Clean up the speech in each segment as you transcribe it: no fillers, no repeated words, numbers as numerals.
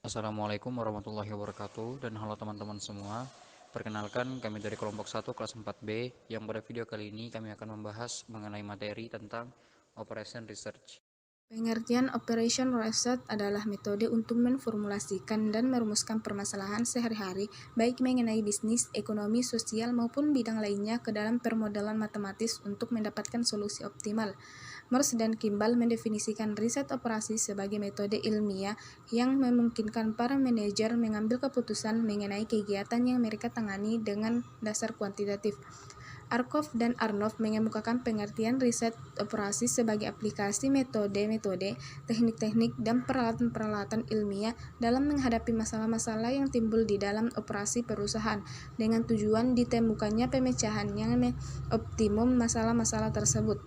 Assalamualaikum warahmatullahi wabarakatuh dan halo teman-teman semua. Perkenalkan kami dari kelompok 1 kelas 4B yang pada video kali ini kami akan membahas mengenai materi tentang Operation Research. Pengertian Operation Research adalah metode untuk memformulasikan dan merumuskan permasalahan sehari-hari, baik mengenai bisnis, ekonomi, sosial, maupun bidang lainnya ke dalam permodelan matematis untuk mendapatkan solusi optimal. Morse dan Kimball mendefinisikan riset operasi sebagai metode ilmiah yang memungkinkan para manajer mengambil keputusan mengenai kegiatan yang mereka tangani dengan dasar kuantitatif. Arkoff dan Arnoff mengemukakan pengertian riset operasi sebagai aplikasi metode-metode, teknik-teknik, dan peralatan-peralatan ilmiah dalam menghadapi masalah-masalah yang timbul di dalam operasi perusahaan, dengan tujuan ditemukannya pemecahan yang optimum masalah-masalah tersebut.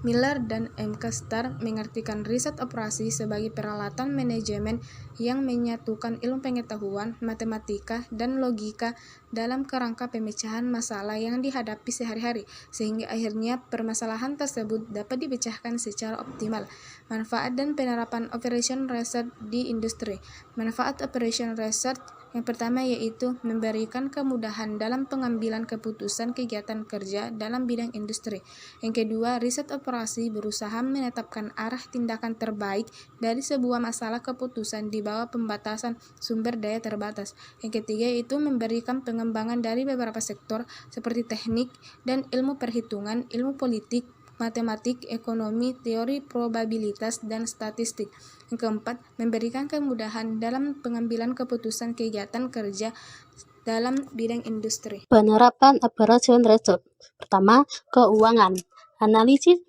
Miller dan M. Kastar mengartikan riset operasi sebagai peralatan manajemen yang menyatukan ilmu pengetahuan, matematika, dan logika dalam kerangka pemecahan masalah yang dihadapi sehari-hari, sehingga akhirnya permasalahan tersebut dapat dipecahkan secara optimal. Manfaat dan penerapan Operation Research di industri. Manfaat Operation Research yang pertama yaitu memberikan kemudahan dalam pengambilan keputusan kegiatan kerja dalam bidang industri. Yang kedua, riset operasi berusaha menetapkan arah tindakan terbaik dari sebuah masalah keputusan di bawah pembatasan sumber daya terbatas. Yang ketiga yaitu memberikan pengembangan dari beberapa sektor seperti teknik dan ilmu perhitungan, ilmu politik, matematik, ekonomi, teori probabilitas, dan statistik. Yang keempat, memberikan kemudahan dalam pengambilan keputusan kegiatan kerja dalam bidang industri. Penerapan Operation Research. Pertama, keuangan. Analisis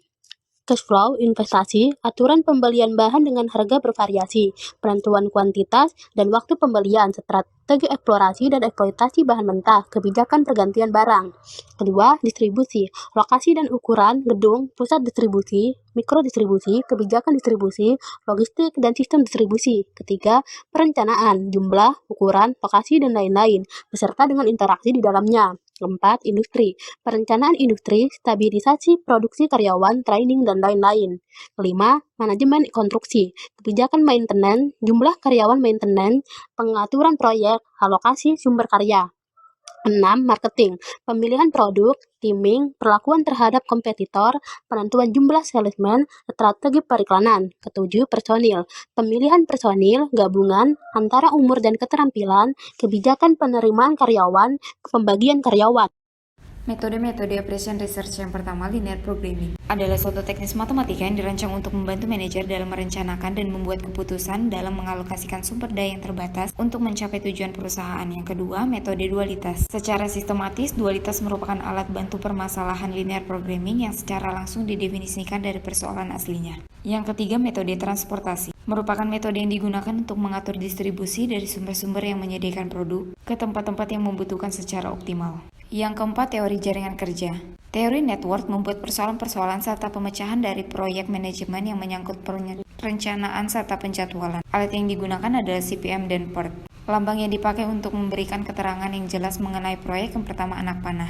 cash flow, investasi, aturan pembelian bahan dengan harga bervariasi, penentuan kuantitas dan waktu pembelian, strategi eksplorasi dan eksploitasi bahan mentah, kebijakan pergantian barang. Kedua, distribusi, lokasi dan ukuran gedung, pusat distribusi, mikrodistribusi, kebijakan distribusi, logistik, dan sistem distribusi. Ketiga, perencanaan, jumlah, ukuran, lokasi, dan lain-lain, beserta dengan interaksi di dalamnya. Keempat, industri, perencanaan industri, stabilisasi produksi karyawan, training, dan lain-lain. Kelima, manajemen konstruksi, kebijakan maintenance, jumlah karyawan maintenance, pengaturan proyek, alokasi sumber karya. 6. Marketing, pemilihan produk, timing, perlakuan terhadap kompetitor, penentuan jumlah salesman, strategi periklanan. Ketujuh, personil, pemilihan personil, gabungan antara umur dan keterampilan, kebijakan penerimaan karyawan, pembagian karyawan. Metode-metode Operation Research yang pertama, linear programming, adalah suatu teknis matematika yang dirancang untuk membantu manajer dalam merencanakan dan membuat keputusan dalam mengalokasikan sumber daya yang terbatas untuk mencapai tujuan perusahaan. Yang kedua, metode dualitas. Secara sistematis, dualitas merupakan alat bantu permasalahan linear programming yang secara langsung didefinisikan dari persoalan aslinya. Yang ketiga, metode transportasi, merupakan metode yang digunakan untuk mengatur distribusi dari sumber-sumber yang menyediakan produk ke tempat-tempat yang membutuhkan secara optimal. Yang keempat, teori jaringan kerja. Teori network membuat persoalan-persoalan serta pemecahan dari proyek manajemen yang menyangkut perencanaan serta penjadwalan. Alat yang digunakan adalah CPM dan PERT. Lambang yang dipakai untuk memberikan keterangan yang jelas mengenai proyek yang pertama, anak panah.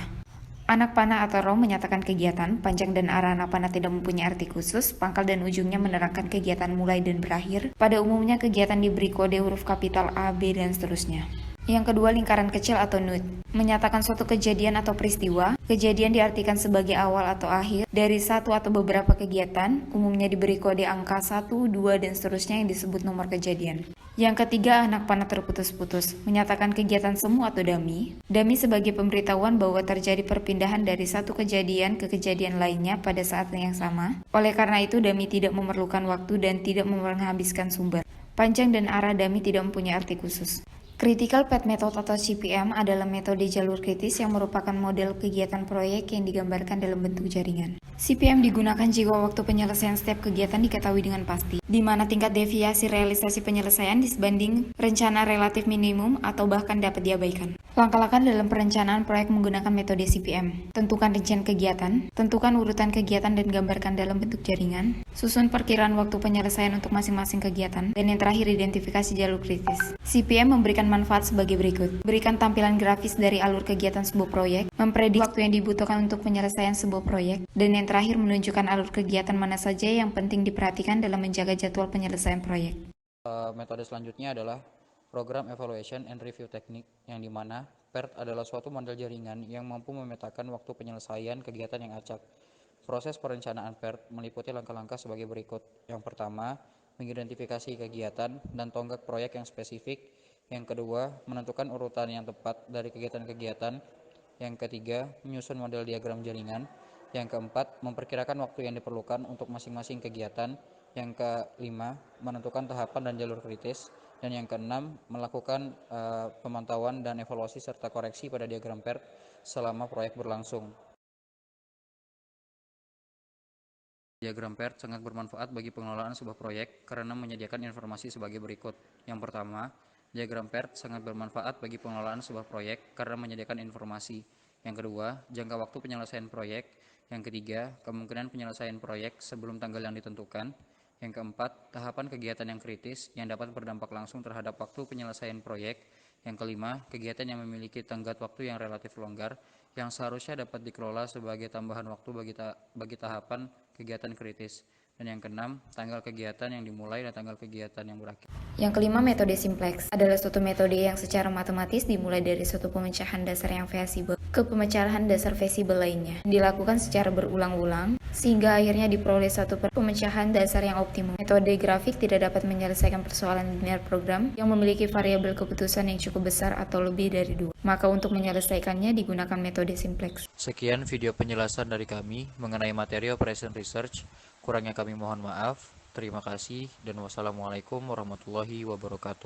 Anak panah atau ROM menyatakan kegiatan, panjang dan arah anak panah tidak mempunyai arti khusus, pangkal dan ujungnya menerangkan kegiatan mulai dan berakhir. Pada umumnya kegiatan diberi kode huruf kapital A, B, dan seterusnya. Yang kedua, lingkaran kecil atau node, menyatakan suatu kejadian atau peristiwa. Kejadian diartikan sebagai awal atau akhir dari satu atau beberapa kegiatan, umumnya diberi kode angka 1, 2, dan seterusnya yang disebut nomor kejadian. Yang ketiga, anak panah terputus-putus, menyatakan kegiatan semu atau dummy. Dummy sebagai pemberitahuan bahwa terjadi perpindahan dari satu kejadian ke kejadian lainnya pada saat yang sama. Oleh karena itu, dummy tidak memerlukan waktu dan tidak menghabiskan sumber. Panjang dan arah dummy tidak mempunyai arti khusus. Critical Path Method atau CPM adalah metode jalur kritis yang merupakan model kegiatan proyek yang digambarkan dalam bentuk jaringan. CPM digunakan jika waktu penyelesaian setiap kegiatan diketahui dengan pasti, di mana tingkat deviasi realisasi penyelesaian disebanding rencana relatif minimum atau bahkan dapat diabaikan. Langkah-langkah dalam perencanaan proyek menggunakan metode CPM. Tentukan rincian kegiatan, tentukan urutan kegiatan dan gambarkan dalam bentuk jaringan, susun perkiraan waktu penyelesaian untuk masing-masing kegiatan, dan yang terakhir identifikasi jalur kritis. CPM memberikan manfaat sebagai berikut. Berikan tampilan grafis dari alur kegiatan sebuah proyek, memprediksi waktu yang dibutuhkan untuk penyelesaian sebuah proyek, dan yang terakhir menunjukkan alur kegiatan mana saja yang penting diperhatikan dalam menjaga jadwal penyelesaian proyek. Metode selanjutnya adalah Program Evaluation and Review Technique, yang dimana PERT adalah suatu model jaringan yang mampu memetakan waktu penyelesaian kegiatan yang acak. Proses perencanaan PERT meliputi langkah-langkah sebagai berikut. Yang pertama, mengidentifikasi kegiatan dan tonggak proyek yang spesifik. Yang kedua, menentukan urutan yang tepat dari kegiatan-kegiatan. Yang ketiga, menyusun model diagram jaringan. Yang keempat, memperkirakan waktu yang diperlukan untuk masing-masing kegiatan. Yang kelima, menentukan tahapan dan jalur kritis. Dan yang keenam, melakukan pemantauan dan evaluasi serta koreksi pada diagram PERT selama proyek berlangsung. Diagram PERT sangat bermanfaat bagi pengelolaan sebuah proyek karena menyediakan informasi sebagai berikut. Yang pertama, diagram PERT sangat bermanfaat bagi pengelolaan sebuah proyek karena menyediakan informasi. Yang kedua, jangka waktu penyelesaian proyek. Yang ketiga, kemungkinan penyelesaian proyek sebelum tanggal yang ditentukan. Yang keempat, tahapan kegiatan yang kritis yang dapat berdampak langsung terhadap waktu penyelesaian proyek. Yang kelima, kegiatan yang memiliki tenggat waktu yang relatif longgar yang seharusnya dapat dikelola sebagai tambahan waktu bagi tahapan kegiatan kritis. Dan yang keenam, tanggal kegiatan yang dimulai dan tanggal kegiatan yang berakhir. Yang kelima, metode simplex adalah suatu metode yang secara matematis dimulai dari suatu pemecahan dasar yang visible ke pemecahan dasar visible lainnya. Dilakukan secara berulang-ulang sehingga akhirnya diperoleh satu pemecahan dasar yang optimum. Metode grafik tidak dapat menyelesaikan persoalan linear program yang memiliki variabel keputusan yang cukup besar atau lebih dari 2. Maka untuk menyelesaikannya digunakan metode simplex. Sekian video penjelasan dari kami mengenai materi Operation Research. Kurangnya kami mohon maaf. Terima kasih dan wassalamualaikum warahmatullahi wabarakatuh.